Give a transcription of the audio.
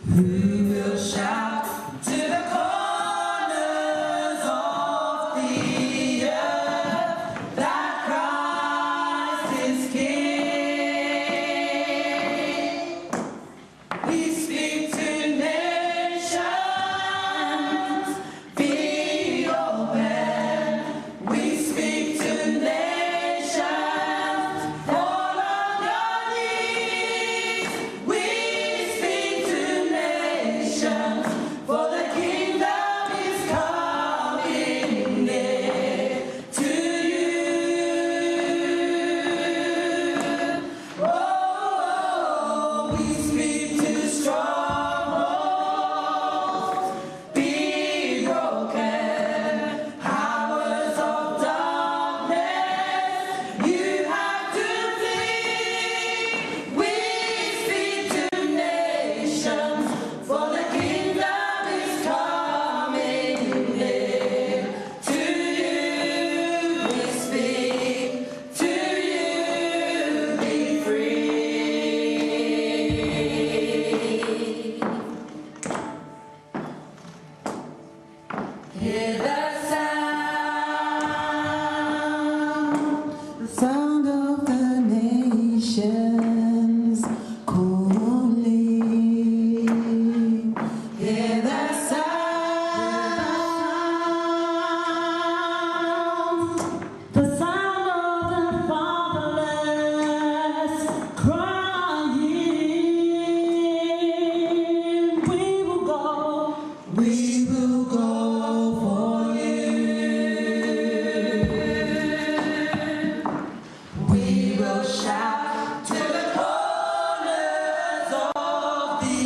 Who will shout to the corners of the earth that Christ is King? We speak to nations, be open. We speak to nations, fall on your knees. We speak to nations, for the kingdom is coming near to you. Oh, we speak to strongholds, be broken. Powers of darkness, you have to flee. We speak to nations, for the kingdom is coming near to you. We speak to you, be free. Hear the sound of the nations calling. Hear the sound of the fatherless crying. We will go for you. We will shout to the corners of the